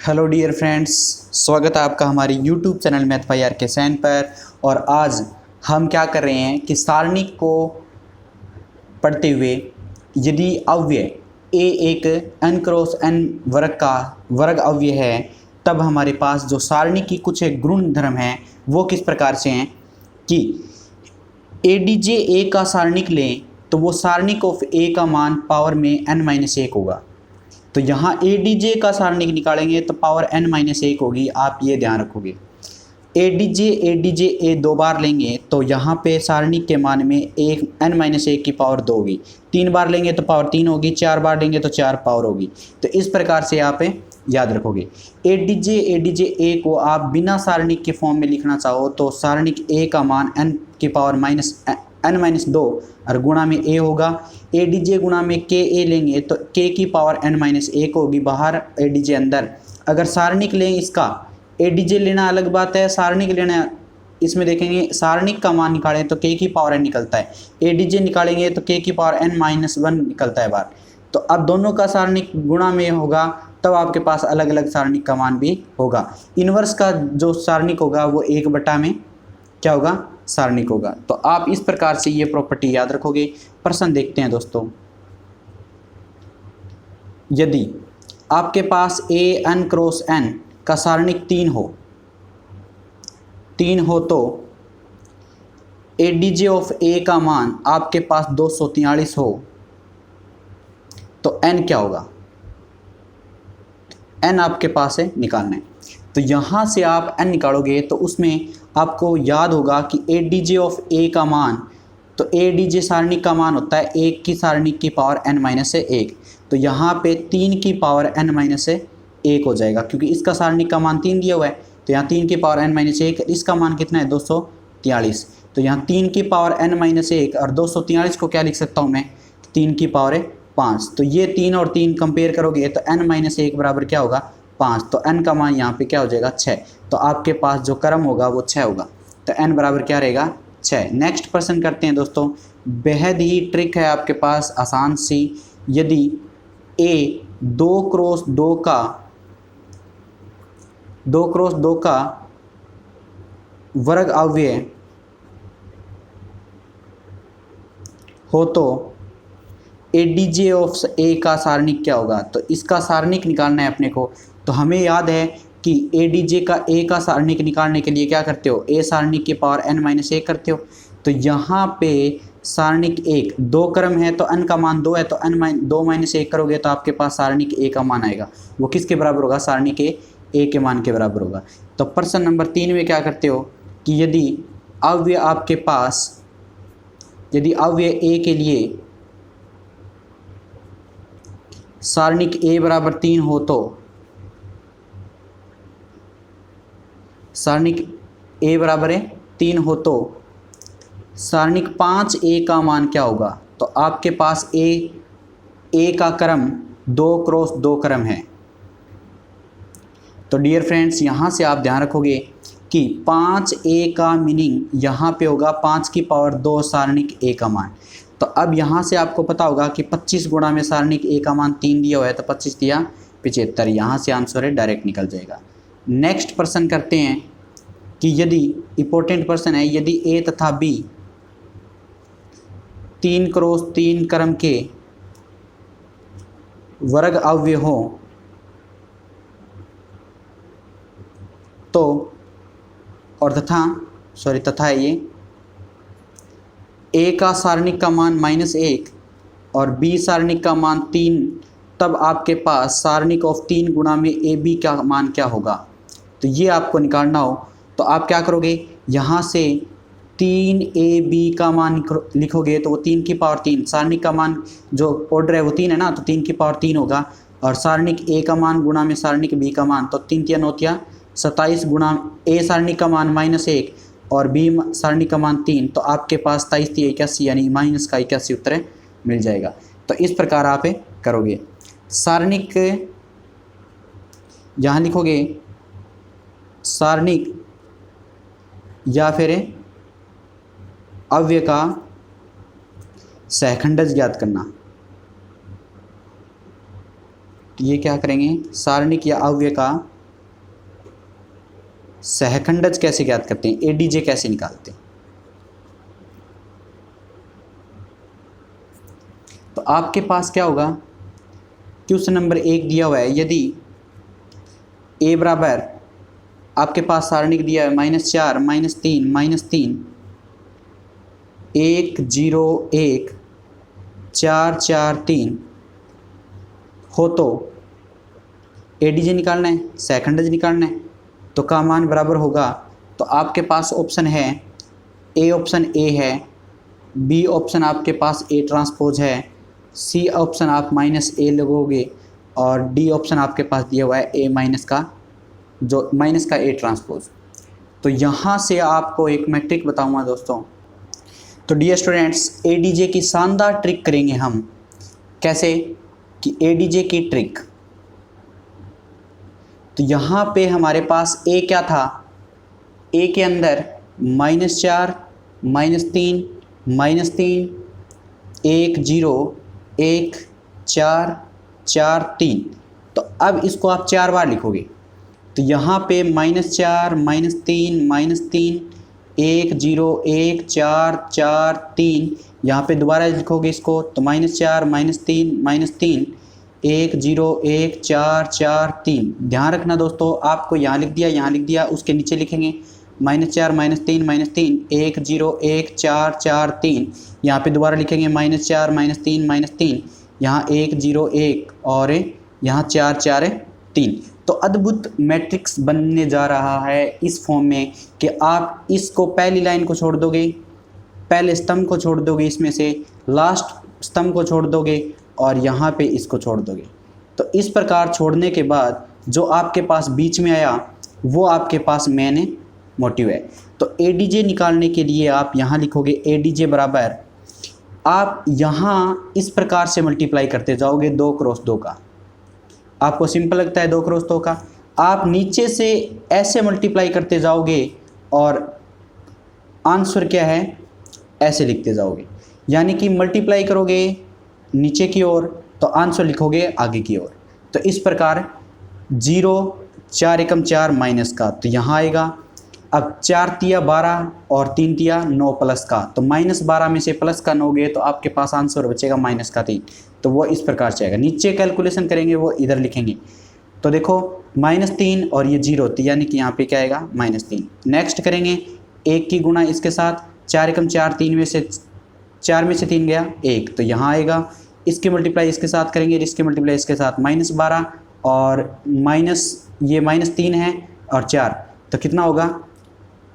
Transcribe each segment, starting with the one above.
Hello dear friends, स्वागत है आपका हमारे YouTube channel math by R K Sain पर। और आज हम क्या कर रहे हैं कि सारणिक को पढ़ते हुए यदि अव्यय ए एक n क्रॉस n वर्ग का वर्ग अव्यय है, तब हमारे पास जो सारणी की कुछ गुण धर्म हैं वो किस प्रकार से हैं कि एडीजे ए का सारणिक लें तो वो सारणिक ऑफ ए का मान पावर में n-1 होगा। तो यहाँ ए डी जे का सारणिक निकालेंगे तो पावर n-1 होगी। आप ये ध्यान रखोगे। ए डी जे ए दो बार लेंगे तो यहाँ पे सारणिक के मान में एक n-1 की पावर 2 होगी। 3 बार लेंगे तो पावर 3 होगी। 4 बार लेंगे तो 4 पावर होगी। तो इस प्रकार से आप याद रखोगे। ए डी जे ए को आप बिना सारणिक के फॉर्म में लिखना चाहो तो सारणिक ए का मान n की पावर n-2 और गुणा में ए होगा। ए डी जे गुणा में के ए लेंगे तो के की पावर n-1 होगी। बाहर ए डी जे अंदर। अगर सारणिक लें इसका, ए डी जे लेना अलग बात है, सारणिक लेना इसमें देखेंगे सारणिक का मान निकालें तो के की पावर n निकलता है। ए डी जे निकालेंगे तो के की पावर n-1 निकलता है बाहर। तो अब दोनों का सारणिक गुणा में होगा तब आपके पास अलग अलग सारणिक का मान भी होगा। इन्वर्स का जो सारणिक होगा वो 1/में क्या होगा, सारणिक होगा। तो आप इस प्रकार से ये प्रॉपर्टी याद रखोगे। प्रश्न देखते हैं दोस्तों। यदि आपके पास ए n क्रॉस n का सारणिक 3 हो तो ए डी जे ऑफ ए का मान आपके पास 243 हो तो n क्या होगा, n आपके पास है निकालना है। तो यहाँ से आप n निकालोगे तो उसमें आपको याद होगा कि ए डी जे ऑफ ए का मान, तो ए डी जे सारणिक का मान होता है 1 की सारणिक की पावर n-1। तो यहाँ पे 3 की पावर n-1 हो जाएगा क्योंकि इसका सारणिक का मान 3 दिया हुआ है। तो यहाँ 3 की पावर n-1, इसका मान कितना है 243। तो यहाँ 3 की पावर n-1 और 243 को क्या लिख सकता हूँ मैं, 3 की पावर 5। तो ये 3 और 3 कंपेयर करोगे तो n-1 बराबर क्या होगा 5। तो n का मान यहाँ पे क्या हो जाएगा 6। तो आपके पास जो क्रम होगा वो 6 होगा। तो n बराबर क्या रहेगा 6। नेक्स्ट प्रश्न करते हैं दोस्तों। बेहद ही ट्रिक है आपके पास, आसान सी। यदि a 2 क्रॉस 2 का वर्ग अव्यय हो तो ए डी जे ऑफ ए का सारणिक क्या होगा। तो इसका सारणिक निकालना है अपने को। तो हमें याद है कि ए डी जे का ए का सारणिक निकालने के लिए क्या करते हो, ए सारणिक की पावर n-1 करते हो। तो यहाँ पे सारणिक 1 2 क्रम है तो n का मान 2 है तो n-2 करोगे तो आपके पास सारणिक ए का मान आएगा। वो किसके बराबर होगा, सारणिक ए के मान के बराबर होगा। तो प्रश्न नंबर 3 में क्या करते हो कि यदि अव्यय आपके पास, यदि अव्यय ए के लिए सारणिक a बराबर 3 हो तो सारणिक a बराबर 3 हो तो सारणिक 5a का मान क्या होगा। तो आपके पास a का क्रम 2 क्रॉस 2 क्रम है। तो डियर फ्रेंड्स यहाँ से आप ध्यान रखोगे कि 5a का मीनिंग यहाँ पे होगा 5 की पावर 2 सारणिक a का मान। तो अब यहाँ से आपको पता होगा कि 25 गुणा में सारणिक a का मान 3 दिया हुआ है तो 25 दिया 75। यहाँ से आंसर है डायरेक्ट निकल जाएगा। नेक्स्ट प्रश्न करते हैं कि यदि इंपॉर्टेंट प्रश्न है, यदि a तथा b 3 क्रॉस 3 क्रम के वर्ग अव्यय हो तो, और तथा है ये a का सारणिक का मान -1 और b सारणिक का मान 3, तब आपके पास सारणिक ऑफ 3 गुणा में ए बी का मान क्या होगा। तो ये आपको निकालना हो तो आप क्या करोगे, यहाँ से 3ab का मान लिखोगे तो वो 3 की पावर 3, सारणिक का मान जो ऑर्डर है वो 3 है ना, तो 3 की पावर 3 होगा। और सारणिक a का मान गुणा में सारणिक b का मान, तो 3 × 9 = 27 गुणा a सारणिक का मान -1 और b सारणिक का मान 3, तो आपके पास 27 यानी -81 उत्तर मिल जाएगा। तो इस प्रकार आप करोगे। सारणिक यहाँ लिखोगे सारणिक या फिर अव्यय का सहखंडज ज्ञात करना। तो ये क्या करेंगे, सारणिक या अव्यय का सहखंडज कैसे ज्ञात करते हैं, एडीजे कैसे निकालते हैं। तो आपके पास क्या होगा, क्वेश्चन नंबर 1 दिया हुआ है, यदि ए बराबर आपके पास सारणिक दिया है -4 -3 -3 1 0 1 4 4 3 हो तो एडीजे निकालना है, सहखंडज निकालना है। तो का मान बराबर होगा, तो आपके पास ऑप्शन है, ए ऑप्शन ए है, बी ऑप्शन आपके पास ए ट्रांसपोज है, सी ऑप्शन आप -a लगोगे और डी ऑप्शन आपके पास दिया हुआ है ए माइनस का, जो माइनस का ए ट्रांसपोज। तो यहाँ से आपको एक मैं ट्रिक बताऊँगा दोस्तों। तो डियर स्टूडेंट्स, एडीजे की शानदार ट्रिक करेंगे हम। कैसे कि एडीजे की ट्रिक, तो यहाँ पे हमारे पास ए क्या था, ए के अंदर -4 -3 -3 1 0 1 4 4 3। तो अब इसको आप 4 बार लिखोगे, तो यहाँ पे -4 -3 -3 1 0 1 4 4 3, यहाँ पे दोबारा लिखोगे इसको, तो -4 -3 -3 1 0 1 4 4 3। ध्यान रखना दोस्तों, आपको यहाँ लिख दिया, यहाँ लिख दिया, उसके नीचे लिखेंगे -4 -3 -3 1 0 1 4 4 3। यहाँ पे दोबारा लिखेंगे -4 -3 -3, यहाँ 1 0 1 और यहाँ 4 4 3। तो अद्भुत मैट्रिक्स बनने जा रहा है इस फॉर्म में कि आप इसको पहली लाइन को छोड़ दोगे, पहले स्तंभ को छोड़ दोगे, इसमें से लास्ट स्तंभ को छोड़ दोगे और यहाँ पे इसको छोड़ दोगे। तो इस प्रकार छोड़ने के बाद जो आपके पास बीच में आया वो आपके पास मेन मोटिव है। तो एडीजे निकालने के लिए आप यहाँ लिखोगे एडीजे बराबर, आप यहाँ इस प्रकार से मल्टीप्लाई करते जाओगे 2 क्रॉस 2 का। आपको सिंपल लगता है 2 क्रॉस 2 का, आप नीचे से ऐसे मल्टीप्लाई करते जाओगे और आंसर क्या है ऐसे लिखते जाओगे, यानी कि मल्टीप्लाई करोगे नीचे की ओर तो आंसर लिखोगे आगे की ओर। तो इस प्रकार 0 4 एकम 4 माइनस का, तो यहाँ आएगा। अब 4 तिया 12 और 3 तिया 9 प्लस का, तो -12 में से प्लस का 9 गए तो आपके पास आंसर बचेगा -3। तो वो इस प्रकार से आएगा। नीचे कैलकुलेशन करेंगे वो इधर लिखेंगे। तो देखो -3 और ये 0, तो यानी कि यहाँ पे क्या आएगा -3। नेक्स्ट करेंगे 1 की गुणा इसके साथ, 4 एकम 4 3 में से 4 में से 3 गया 1, तो यहाँ आएगा। इसके मल्टीप्लाई इसके साथ करेंगे, इसके मल्टीप्लाई इसके साथ -12 और ये -3 है और 4, तो कितना होगा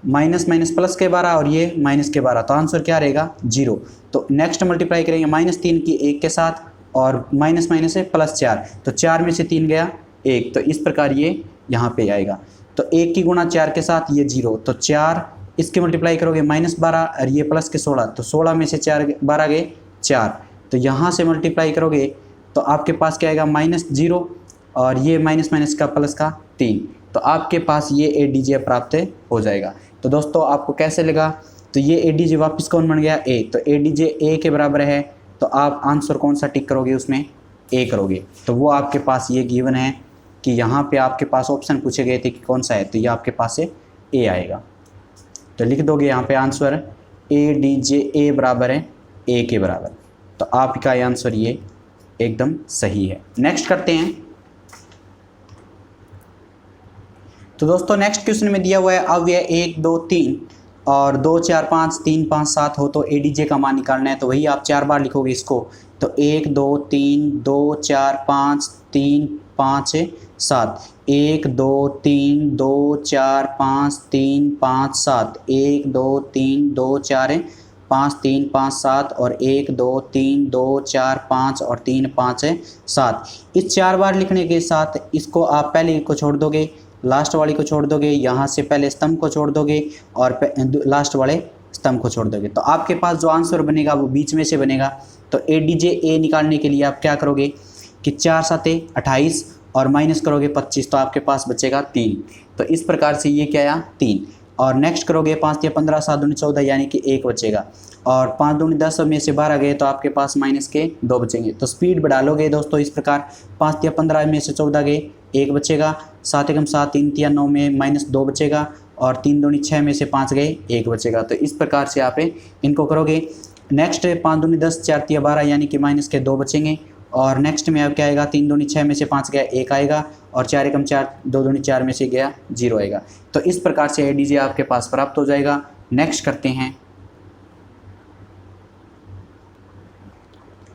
माइनस माइनस प्लस के 12 और ये माइनस के 12, तो आंसर क्या रहेगा 0। तो नेक्स्ट मल्टीप्लाई करेंगे -3 की 1 के साथ और माइनस माइनस से +4, तो 4 में से 3 गया 1, तो इस प्रकार ये यहाँ पे आएगा। तो 1 की गुणा 4 के साथ ये 0, तो 4 इसके मल्टीप्लाई करोगे -12 और ये प्लस के 16, तो 16 में से 4 12 गए 4, तो यहाँ से मल्टीप्लाई करोगे तो आपके पास क्या आएगा -0 और ये माइनस माइनस का प्लस का 3, तो आपके पास ये एडीजे प्राप्त हो जाएगा। तो दोस्तों आपको कैसे लगा, तो ये एडीजे वापस कौन बन गया ए, तो एडीजे ए के बराबर है, तो आप आंसर कौन सा टिक करोगे उसमें ए करोगे। तो वो आपके पास ये गिवन है कि यहाँ पे आपके पास ऑप्शन पूछे गए थे कि कौन सा है, तो ये आपके पास से ए आएगा। तो लिख दोगे यहाँ पे आंसर एडीजे ए बराबर है ए के बराबर, तो आपका आंसर ये एकदम सही है। नेक्स्ट करते हैं। तो दोस्तों नेक्स्ट क्वेश्चन में दिया हुआ है अव्यय 1 2 3 और 2 4 5 3 5 7 हो तो एडीजे का मान निकालना है, तो वही आप 4 बार लिखोगे इसको। तो 1 2 3 2 4 5 3 5 7, 1 2 3 2 4 5 3 5 7, 1 2 3 2 4 5 3 5 7 और 1 2 3 2 4 5 और 3 5 7। इस 4 बार लिखने के साथ इसको आप पहले को छोड़ दोगे, लास्ट वाली को छोड़ दोगे, यहाँ से पहले स्तंभ को छोड़ दोगे और लास्ट वाले स्तंभ को छोड़ दोगे, तो आपके पास जो आंसर बनेगा वो बीच में से बनेगा। तो एडीजे ए निकालने के लिए आप क्या करोगे कि 4 7 28 और माइनस करोगे 25, तो आपके पास बचेगा 3। तो इस प्रकार से ये क्या आया 3। और नेक्स्ट करोगे 5 या 15 7 दूनी 14 यानी कि 1 बचेगा, और 5 दूनी 10 में से 12 गए तो आपके पास माइनस के 2 बचेंगे। तो स्पीड बढ़ा लोगे दोस्तों इस प्रकार, 5 या 15 में से 14 गए 1 बचेगा, 7 एकम 7, 3 तिया 9 में -2 बचेगा और 3 दूनी 6 में से 5 गए 1 बचेगा। तो इस प्रकार से आप इनको करोगे। नेक्स्ट 5 दूनी 10, 4 तिया 12 यानी कि माइनस के 2 बचेंगे। और नेक्स्ट में अब क्या आएगा, 3 दूनी 6 में से 5 गया 1 आएगा और 4 एकम 4, 2 दूनी 4 में से गया 0 आएगा। तो इस प्रकार से ADJ आपके पास प्राप्त हो जाएगा। नेक्स्ट करते हैं।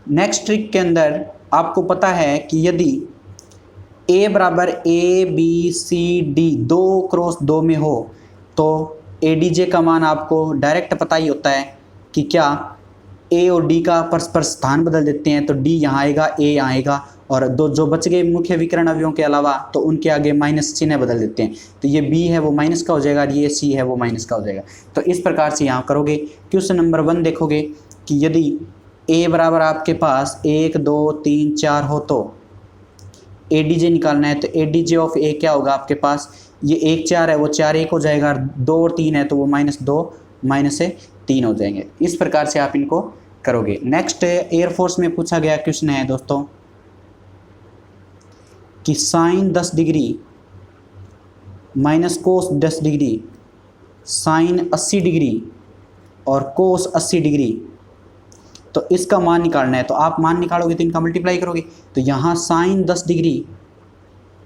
नेक्स्ट ट्रिक के अंदर आपको पता है कि यदि A बराबर ABCD 2 क्रॉस 2 में हो तो ADJ का मान आपको डायरेक्ट पता ही होता है कि क्या A और D का परस्पर स्थान बदल देते हैं तो D यहाँ आएगा, A यहाँ आएगा और दो जो बच गए मुख्य विकर्ण अवयवों के अलावा तो उनके आगे माइनस चिन्ह बदल देते हैं। तो ये B है वो माइनस का हो जाएगा और ये C है वो माइनस का हो जाएगा। तो इस प्रकार से यहाँ करोगे। क्वेश्चन नंबर 1 देखोगे कि यदि A बराबर आपके पास 1 2 3 4 हो तो ADJ निकालना है। तो ADJ ऑफ A क्या होगा आपके पास, ये 1 4 है वो 4 1 हो जाएगा, 2 और 3 है तो वो -2 -3 हो जाएंगे। इस प्रकार से आप इनको करोगे। नेक्स्ट एयरफोर्स में पूछा गया क्वेश्चन है दोस्तों कि साइन 10 डिग्री minus cos 10 degree, sine 80 degree और कोस 80 डिग्री, तो इसका मान निकालना है। तो आप मान निकालोगे तो इनका मल्टीप्लाई करोगे। तो यहाँ साइन 10 डिग्री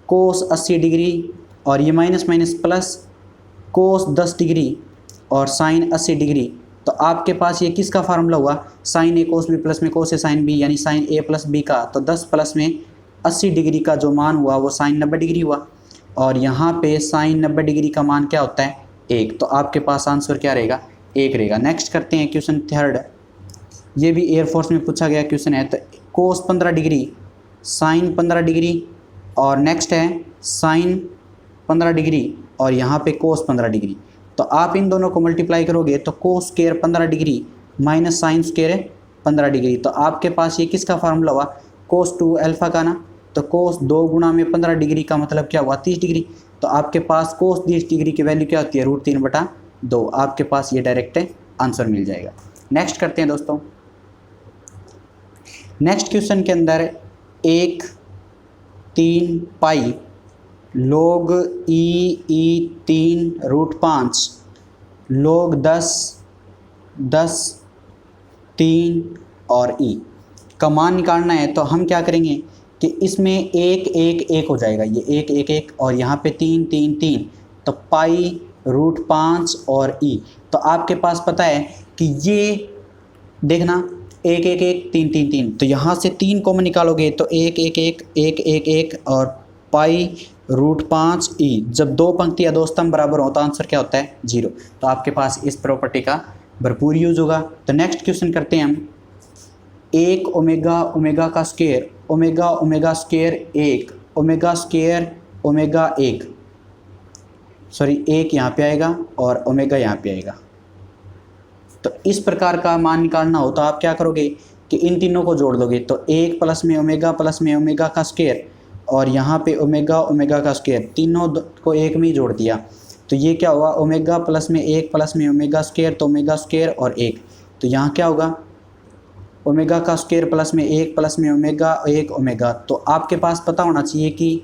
कोस 80 डिग्री और ये minus minus plus cos 10 degree और साइन 80 डिग्री। तो आपके पास ये किसका फार्मूला हुआ, साइन ए कोस बी प्लस में कोस ए साइन बी यानी साइन ए प्लस बी का। तो 10 प्लस में 80 डिग्री का जो मान हुआ वो साइन 90 डिग्री हुआ और यहाँ पे साइन 90 डिग्री का मान क्या होता है 1। तो आपके पास आंसर क्या रहेगा 1 रहेगा। नेक्स्ट करते हैं क्वेश्चन 3। ये भी एयरफोर्स में पूछा गया क्वेश्चन है। तो कोस 15 डिग्री, साइन 15 डिग्री और नेक्स्ट है साइन 15 डिग्री और यहाँ पे कोस 15 डिग्री। तो आप इन दोनों को मल्टीप्लाई करोगे तो cos square 15 degree minus sine square 15 degree. तो आपके पास ये किसका फार्मूला हुआ, कोस 2 अल्फा का ना। तो कोस 2 गुणा में 15 डिग्री का मतलब क्या हुआ 30 डिग्री। तो आपके पास कोस 30 डिग्री की वैल्यू क्या होती है √3/2। आपके पास ये डायरेक्ट आंसर मिल जाएगा। नेक्स्ट करते हैं दोस्तों। नेक्स्ट क्वेश्चन के अंदर 1/3 पाई log e 3 √5 log 10 3 और e का मान निकालना है। तो हम क्या करेंगे कि इसमें 1 1 1 हो जाएगा, ये 1 1 1 और यहाँ पे 3 3 3, तो पाई √5 और e। तो आपके पास पता है कि ये देखना 1 1 1 3 3 3, तो यहाँ से 3 कॉमन निकालोगे तो 1 1 1 1 1 1 और पाई √5 e। जब दो पंक्तियाँ दो स्तंभ बराबर हो तो आंसर क्या होता है 0। तो आपके पास इस प्रॉपर्टी का भरपूर यूज होगा। तो नेक्स्ट क्वेश्चन करते हैं हम। 1 ओमेगा ओमेगा का square omega omega square 1 omega square omega 1 sorry 1 यहाँ पे आएगा और ओमेगा यहाँ पे आएगा। तो इस प्रकार का मान निकालना हो तो आप क्या करोगे कि इन तीनों को जोड़ दोगे। तो 1 प्लस में ओमेगा का स्क्वायर और यहाँ पे ओमेगा ओमेगा का स्क्वायर, तीनों को एक में ही जोड़ दिया। तो ये क्या होगा ओमेगा प्लस में 1 प्लस में ओमेगा स्क्वायर, तो ओमेगा स्क्वायर और 1। तो यहाँ क्या होगा ओमेगा का स्क्वायर प्लस में 1 प्लस में ओमेगा 1 ओमेगा। तो आपके पास पता होना चाहिए कि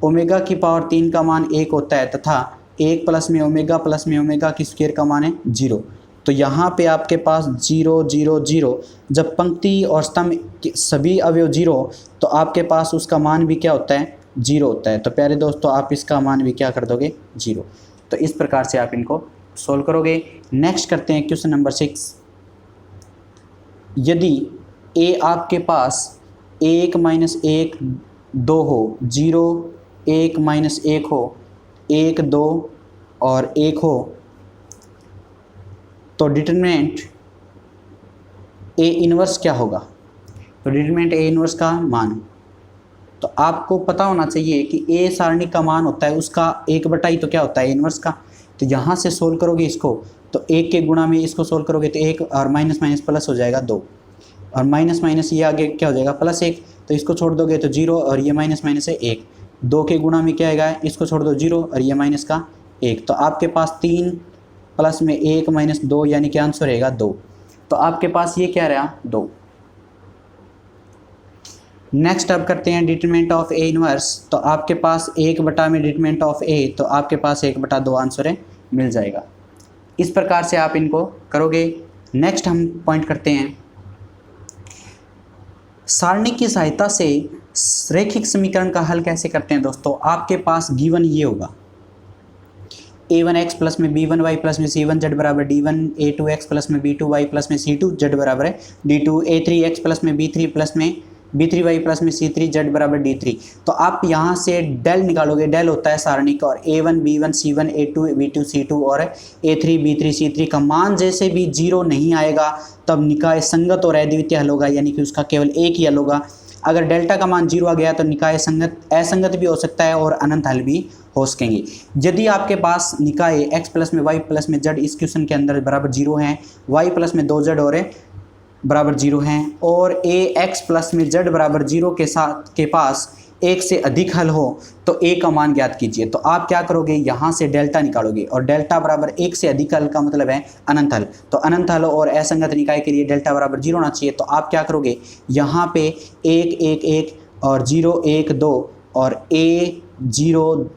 ओमेगा की पावर 3 का मान 1 होता है तथा 1 प्लस में ओमेगा की स्क्वायर का मान है 0। तो यहाँ पे आपके पास 0 0 0, जब पंक्ति और स्तंभ के सभी अवयव 0 तो आपके पास उसका मान भी क्या होता है 0 होता है। तो प्यारे दोस्तों आप इसका मान भी क्या कर दोगे 0। तो इस प्रकार से आप इनको सोल्व करोगे। नेक्स्ट करते हैं क्वेश्चन नंबर 6। यदि a आपके पास 1 - 1 2 हो, 0 1 - 1 हो, 1 2 और 1 हो तो डिटरमिनेंट A इनवर्स क्या होगा। तो डिटरमिनेंट A इनवर्स का मान, तो आपको पता होना चाहिए कि A सारणी का मान होता है उसका 1/, तो क्या होता है इनवर्स का। तो यहाँ से सोल्व करोगे इसको तो 1 के गुणा में इसको सोल्व करोगे तो 1 और माइनस माइनस प्लस हो जाएगा 2 और माइनस माइनस ये आगे क्या हो जाएगा +1। तो इसको छोड़ दोगे तो 0 और ये माइनस माइनस है 1। 2 के गुणा में क्या आएगा, इसको छोड़ दो 0 और ये माइनस का 1। तो आपके पास 3 प्लस में 1 माइनस 2 यानी कि आंसर रहेगा 2। तो आपके पास ये क्या रहा 2। नेक्स्ट अब करते हैं डिटरमिनेंट ऑफ ए इनवर्स। तो आपके पास 1 में डिटरमिनेंट ऑफ ए, तो आपके पास 1/2 आंसर है, मिल जाएगा। इस प्रकार से आप इनको करोगे। नेक्स्ट हम पॉइंट करते हैं, सारणी की सहायता से रैखिक समीकरण का हल कैसे करते हैं दोस्तों। आपके पास गिवन ये होगा, a1x प्लस में b1y प्लस में c1z बराबर d1, a2x प्लस में b2y प्लस में c2z बराबर है d2, a3x प्लस में b3 प्लस में b3y प्लस में c3z बराबर d3। तो आप यहाँ से डेल निकालोगे, डेल होता है सारणी का, और a1 b1 c1 a2 b2 c2 और a3 b3 c3 का मान जैसे भी 0 नहीं आएगा तब निकाय संगत और अद्वितीय हल होगा, यानी कि उसका केवल एक ही हल होगा। अगर डेल्टा का मान 0 आ गया तो निकाय संगत असंगत भी हो सकता है और अनंत हल भी हो सकेंगे। यदि आपके पास निकाय x प्लस में y प्लस में z इस क्वेश्चन के अंदर बराबर 0 हैं, y प्लस में 2z और बराबर 0 हैं, और ax प्लस में z बराबर 0 के पास एक से अधिक हल हो तो a का मान ज्ञात कीजिए। तो आप क्या करोगे, यहाँ से डेल्टा निकालोगे, और डेल्टा बराबर एक से अधिक हल का मतलब है अनंत हल। तो अनंत हल और असंगत निकाय के लिए डेल्टा बराबर 0 होना चाहिए। तो आप क्या करोगे, यहाँ पे 1 1 1 और 0 1 2 और a 0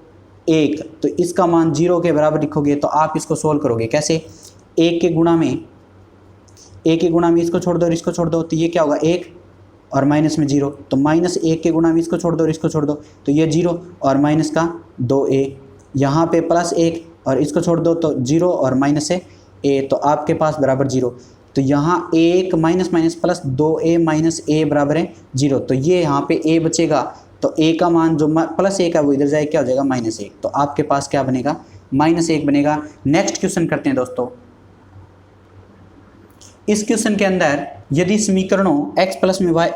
1, तो इसका मान 0 के बराबर लिखोगे। तो आप इसको सोल्व करोगे कैसे, 1 के गुणा में इसको छोड़ दो और इसको छोड़ दो, तो ये क्या होगा 1 और माइनस में 0, तो -1 के गुणा में इसको छोड़ दो और इसको छोड़ दो, तो ये 0 और माइनस का 2a। यहाँ पे +1 और इसको छोड़ दो तो 0 और माइनस है a, तो आपके पास बराबर 0। तो यहाँ 1 minus plus 2a minus a बराबर है 0। तो ये यहाँ पे a बचेगा, तो a का मान जो +1 है वो इधर जाए, क्या हो जाएगा -1। तो आपके पास क्या बनेगा, -1 बनेगा। नेक्स्ट क्वेश्चन करते हैं दोस्तों। इस क्वेश्चन के अंदर यदि समीकरणों x प्लस में y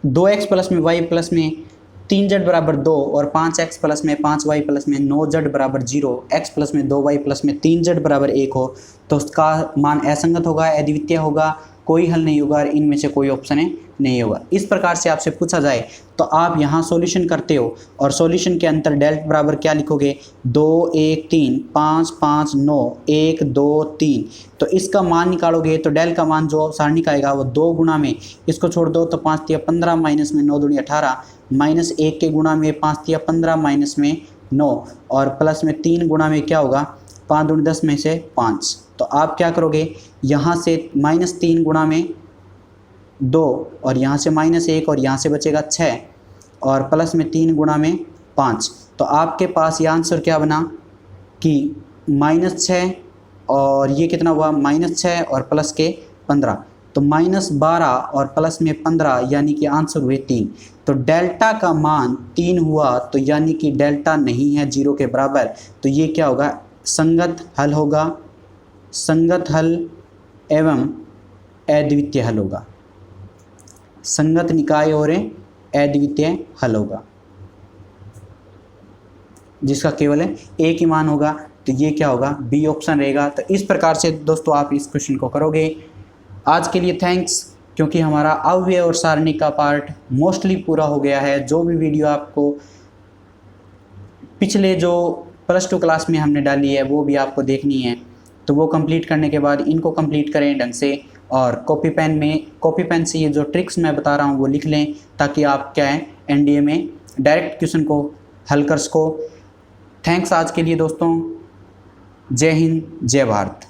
2x प्लस में y प्लस में 3z बराबर 2 और 5x प्लस में 5y प्लस में 9z बराबर 0, x प्लस में 2y प्लस में 3z बराबर 1 हो तो उसका मान असंगत होगा, अद्वितीय होगा, कोई हल नहीं होगा और इनमें से कोई ऑप्शन नहीं होगा। इस प्रकार से आपसे पूछा जाए तो आप यहाँ सॉल्यूशन करते हो और सॉल्यूशन के अंतर डेल बराबर क्या लिखोगे, 2 1 3 5 5 9 1 2 3। तो इसका मान निकालोगे तो डेल का मान जो सारणी का आएगा वो 2 गुणा में इसको छोड़ दो तो 5 तिया 15 माइनस में 9 दूनी 18 माइनस 1 के गुणा में 5 तिया 15 माइनस में 9 और प्लस में 3 गुणा में क्या होगा 5 दूनी 10 में से 5। तो आप क्या करोगे, यहाँ से -3 गुणा में 2 और यहाँ से -1 और यहाँ से बचेगा 6 और प्लस में 3 गुणा में 5। तो आपके पास ये आंसर क्या बना कि -6 और ये कितना हुआ -6 और प्लस के 15, तो -12 और प्लस में 15 यानी कि आंसर हुए 3। तो डेल्टा का मान 3 हुआ, तो यानी कि डेल्टा नहीं है 0 के बराबर। तो ये क्या होगा, संगत हल होगा, संगत हल एवं अद्वितीय हल होगा, संगत निकाय और अद्वितीय हल होगा जिसका केवल एक ही मान होगा। तो ये क्या होगा, बी ऑप्शन रहेगा। तो इस प्रकार से दोस्तों आप इस क्वेश्चन को करोगे। आज के लिए थैंक्स, क्योंकि हमारा अव्यय और सारणी का पार्ट मोस्टली पूरा हो गया है। जो भी वीडियो आपको पिछले जो +2 क्लास में हमने डाली है वो भी आपको देखनी है, तो वो कंप्लीट करने के बाद इनको कंप्लीट करें ढंग से और कॉपी पेन से ये जो ट्रिक्स मैं बता रहा हूँ वो लिख लें, ताकि आप क्या है एनडीए में डायरेक्ट क्वेश्चन को हल कर सको। थैंक्स आज के लिए दोस्तों। जय हिंद, जय भारत।